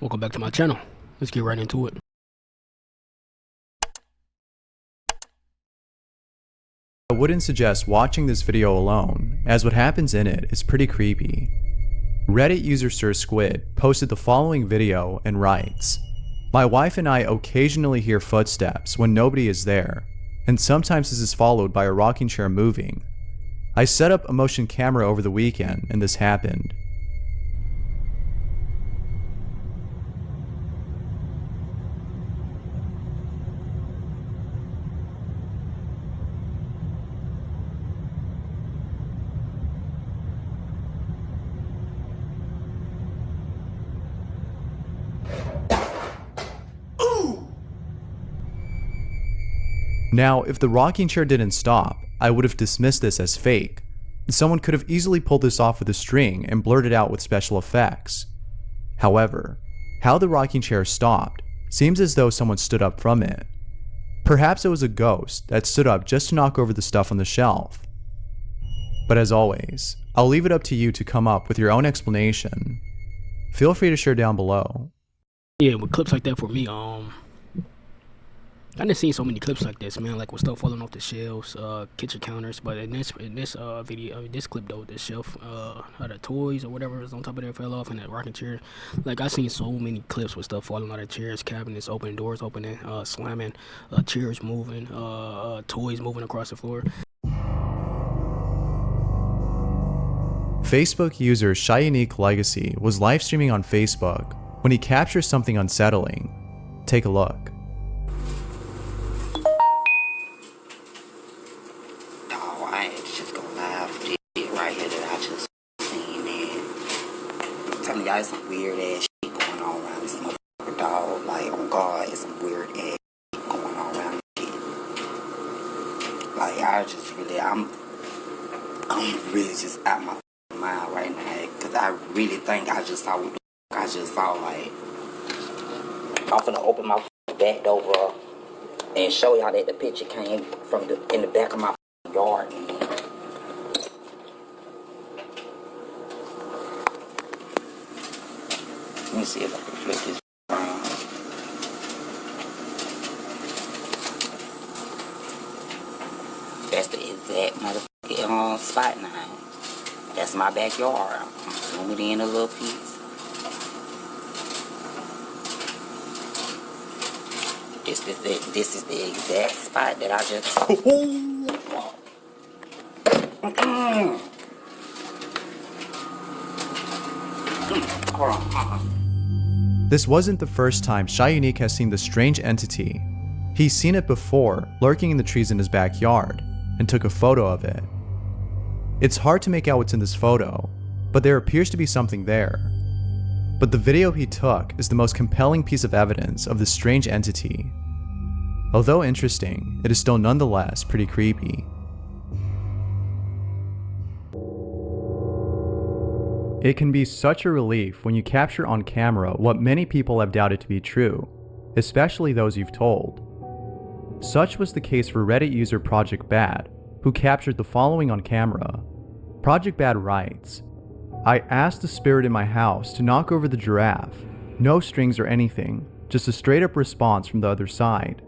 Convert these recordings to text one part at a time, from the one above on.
Welcome back to my channel. Let's get right into it. I wouldn't suggest watching this video alone, as what happens in it is pretty creepy. Reddit user Sir Squid posted the following video and writes, "My wife and I occasionally hear footsteps when nobody is there, and sometimes this is followed by a rocking chair moving. I set up a motion camera over the weekend and this happened. Now, if the rocking chair didn't stop, I would have dismissed this as fake. Someone could have easily pulled this off with a string and blurted out with special effects. However, how the rocking chair stopped seems as though someone stood up from it. Perhaps it was a ghost that stood up just to knock over the stuff on the shelf. But as always, I'll leave it up to you to come up with your own explanation. Feel free to share down below. Yeah, with clips like that for me, I done seen so many clips like this, man, like with stuff falling off the shelves, kitchen counters. But in this video, this clip though, this shelf, how the toys or whatever was on top of there fell off, and that rocking chair. Like I seen so many clips with stuff falling out of chairs, cabinets opening, doors opening, slamming, chairs moving, toys moving across the floor. Facebook user Shadowy Legacy was live streaming on Facebook when he captures something unsettling. Take a look. I ain't just gonna lie for this shit right here that I just seen, man. I'm telling y'all, it's some weird ass shit going on around this motherfucker, dog. Like, on God, it's some weird ass shit going on around this shit. Like, I just really, I'm really just out my mind right now. Cause I really think I just saw what the fuck I just saw. Like, I'm finna open my back door and show y'all that the picture came from in the back of my yard, man. Let me see if I can flip this around. That's the exact motherfucking spot now. That's my backyard. I'm zooming in a little piece. This is the exact spot that I just. Hold on. This wasn't the first time Shadowy has seen the strange entity. He's seen it before, lurking in the trees in his backyard, and took a photo of it. It's hard to make out what's in this photo, but there appears to be something there. But the video he took is the most compelling piece of evidence of this strange entity. Although interesting, it is still nonetheless pretty creepy. It can be such a relief when you capture on camera what many people have doubted to be true, especially those you've told. Such was the case for Reddit user Project Bad, who captured the following on camera. Project Bad writes, "I asked the spirit in my house to knock over the giraffe. No strings or anything, just a straight up response from the other side.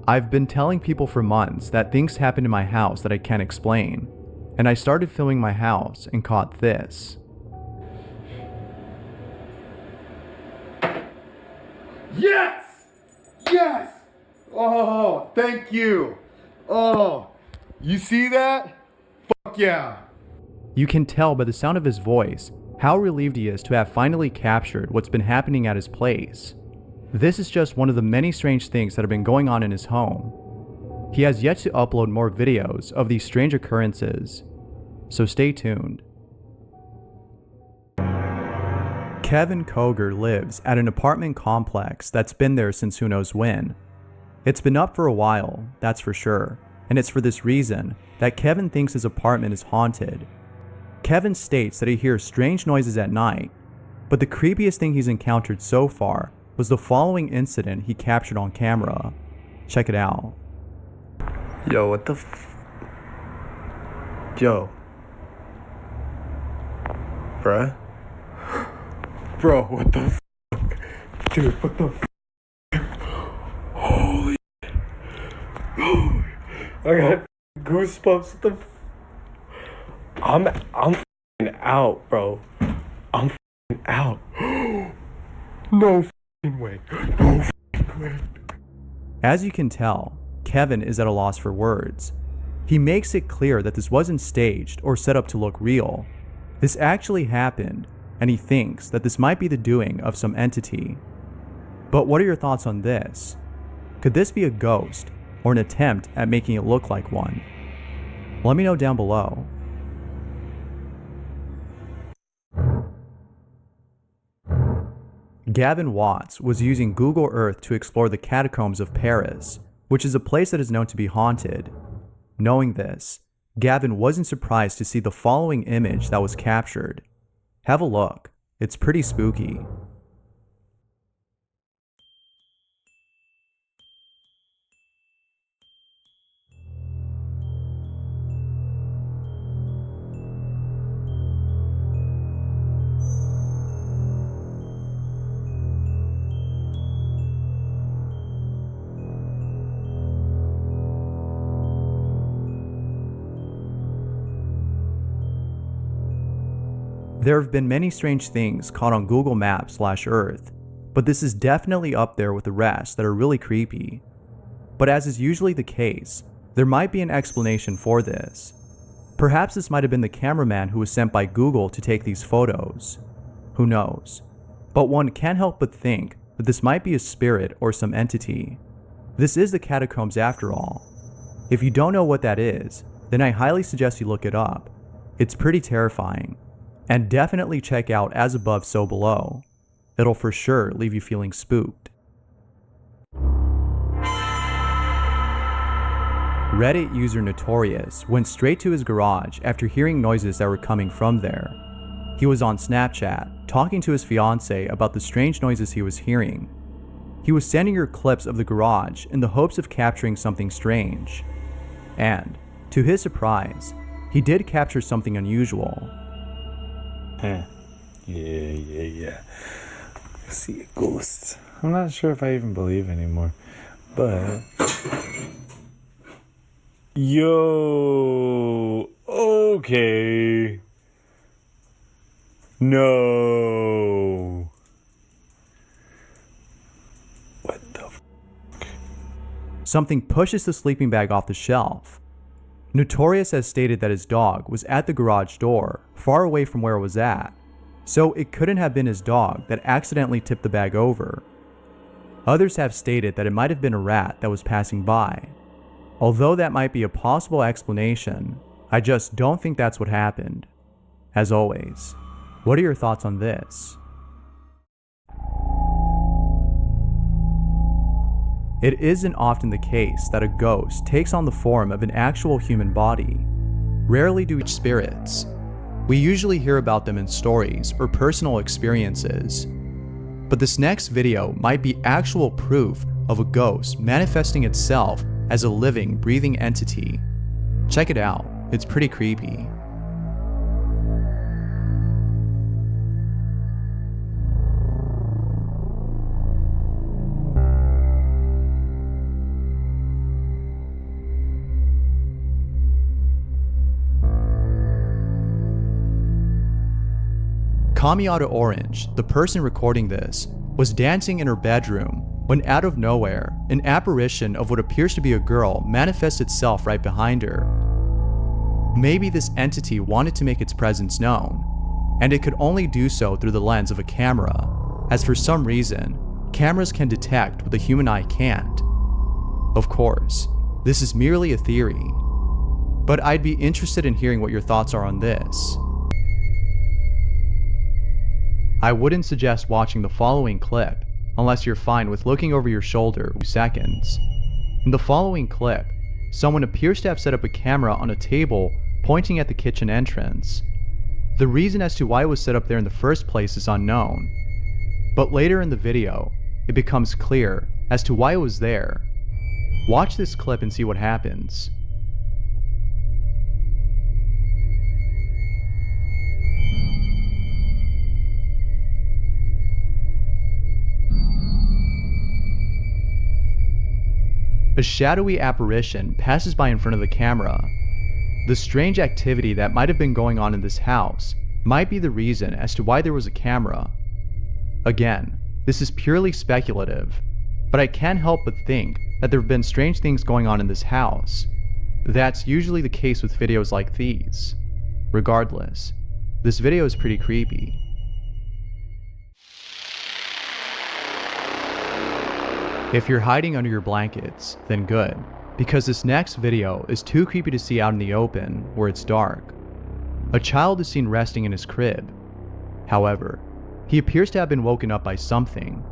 I've been telling people for months that things happen in my house that I can't explain, and I started filming my house and caught this." Yes! Yes! Oh, thank you. Oh, you see that? Fuck yeah. You can tell by the sound of his voice how relieved he is to have finally captured what's been happening at his place. This is just one of the many strange things that have been going on in his home. He has yet to upload more videos of these strange occurrences, so stay tuned. Kevin Koger lives at an apartment complex that's been there since who knows when. It's been up for a while, that's for sure, and it's for this reason that Kevin thinks his apartment is haunted. Kevin states that he hears strange noises at night, but the creepiest thing he's encountered so far was the following incident he captured on camera. Check it out. Yo, what the Yo. Bruh? Bro, what the Dude, what the holy, I got goosebumps. What the I'm f***ing out, bro. I'm f***ing out. No f***ing way. No f***ing way. As you can tell, Kevin is at a loss for words. He makes it clear that this wasn't staged or set up to look real. This actually happened, and he thinks that this might be the doing of some entity. But what are your thoughts on this? Could this be a ghost or an attempt at making it look like one? Let me know down below. Gavin Watts was using Google Earth to explore the Catacombs of Paris, which is a place that is known to be haunted. Knowing this, Gavin wasn't surprised to see the following image that was captured. Have a look. It's pretty spooky. There have been many strange things caught on Google Maps/Earth, but this is definitely up there with the rest that are really creepy. But as is usually the case, there might be an explanation for this. Perhaps this might have been the cameraman who was sent by Google to take these photos. Who knows? But one can't help but think that this might be a spirit or some entity. This is the Catacombs after all. If you don't know what that is, then I highly suggest you look it up. It's pretty terrifying. And definitely check out As Above, So Below. It'll for sure leave you feeling spooked. Reddit user Notorious went straight to his garage after hearing noises that were coming from there. He was on Snapchat, talking to his fiancée about the strange noises he was hearing. He was sending her clips of the garage in the hopes of capturing something strange. And, to his surprise, he did capture something unusual. Yeah. I see a ghost. I'm not sure if I even believe anymore, but yo, okay, no, what the f***? Something pushes the sleeping bag off the shelf. Notorious has stated that his dog was at the garage door, far away from where it was at, so it couldn't have been his dog that accidentally tipped the bag over. Others have stated that it might have been a rat that was passing by. Although that might be a possible explanation, I just don't think that's what happened. As always, what are your thoughts on this? It isn't often the case that a ghost takes on the form of an actual human body. Rarely do spirits. We usually hear about them in stories or personal experiences. But this next video might be actual proof of a ghost manifesting itself as a living, breathing entity. Check it out, it's pretty creepy. Kamiata Orange, the person recording this, was dancing in her bedroom when out of nowhere, an apparition of what appears to be a girl manifests itself right behind her. Maybe this entity wanted to make its presence known, and it could only do so through the lens of a camera, as for some reason, cameras can detect what the human eye can't. Of course, this is merely a theory, but I'd be interested in hearing what your thoughts are on this. I wouldn't suggest watching the following clip unless you're fine with looking over your shoulder for 2 seconds. In the following clip, someone appears to have set up a camera on a table pointing at the kitchen entrance. The reason as to why it was set up there in the first place is unknown, but later in the video, it becomes clear as to why it was there. Watch this clip and see what happens. A shadowy apparition passes by in front of the camera. The strange activity that might have been going on in this house might be the reason as to why there was a camera. Again, this is purely speculative, but I can't help but think that there have been strange things going on in this house. That's usually the case with videos like these. Regardless, this video is pretty creepy. If you're hiding under your blankets, then good, because this next video is too creepy to see out in the open where it's dark. A child is seen resting in his crib. However, he appears to have been woken up by something.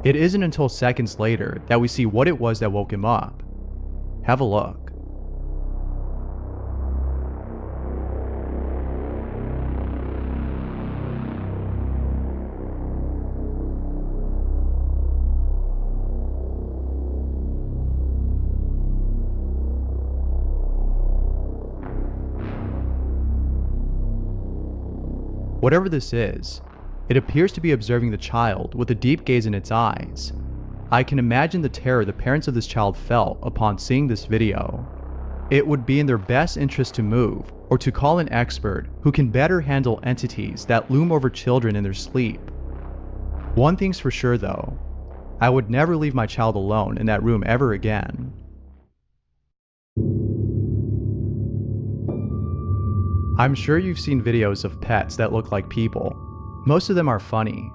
It isn't until seconds later that we see what it was that woke him up. Have a look. Whatever this is, it appears to be observing the child with a deep gaze in its eyes. I can imagine the terror the parents of this child felt upon seeing this video. It would be in their best interest to move or to call an expert who can better handle entities that loom over children in their sleep. One thing's for sure though, I would never leave my child alone in that room ever again. I'm sure you've seen videos of pets that look like people. Most of them are funny,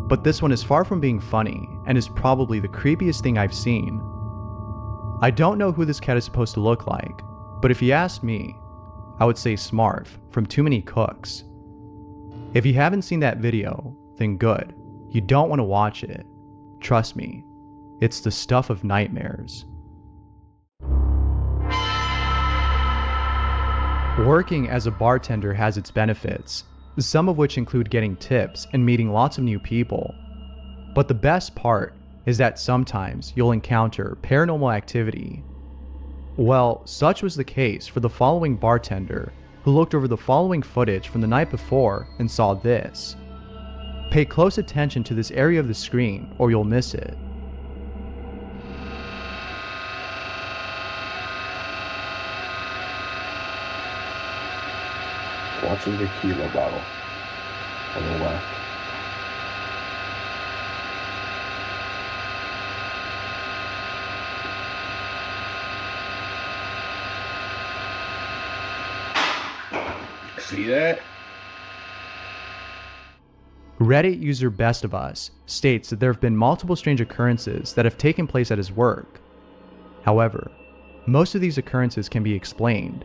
but this one is far from being funny and is probably the creepiest thing I've seen. I don't know who this cat is supposed to look like, but if you asked me, I would say Smarf from Too Many Cooks. If you haven't seen that video, then good. You don't want to watch it. Trust me, it's the stuff of nightmares. Working as a bartender has its benefits, some of which include getting tips and meeting lots of new people. But the best part is that sometimes you'll encounter paranormal activity. Well, such was the case for the following bartender who looked over the following footage from the night before and saw this. Pay close attention to this area of the screen or you'll miss it. Watch the tequila bottle on the left. See that? Reddit user Best of Us states that there have been multiple strange occurrences that have taken place at his work. However, most of these occurrences can be explained.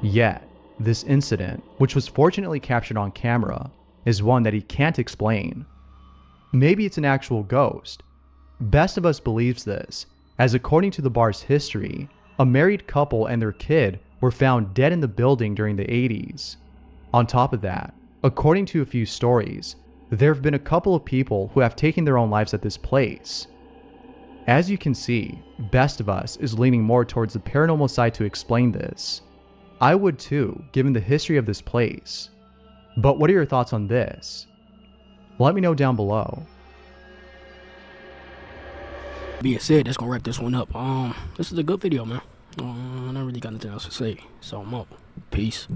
Yet, this incident, which was fortunately captured on camera, is one that he can't explain. Maybe it's an actual ghost. Best of Us believes this, as according to the bar's history, a married couple and their kid were found dead in the building during the 80s. On top of that, according to a few stories, there have been a couple of people who have taken their own lives at this place. As you can see, Best of Us is leaning more towards the paranormal side to explain this. I would too, given the history of this place. But what are your thoughts on this? Let me know down below. Being said, that's gonna wrap this one up. This is a good video, man. I don't really got nothing else to say, so I'm out. Peace.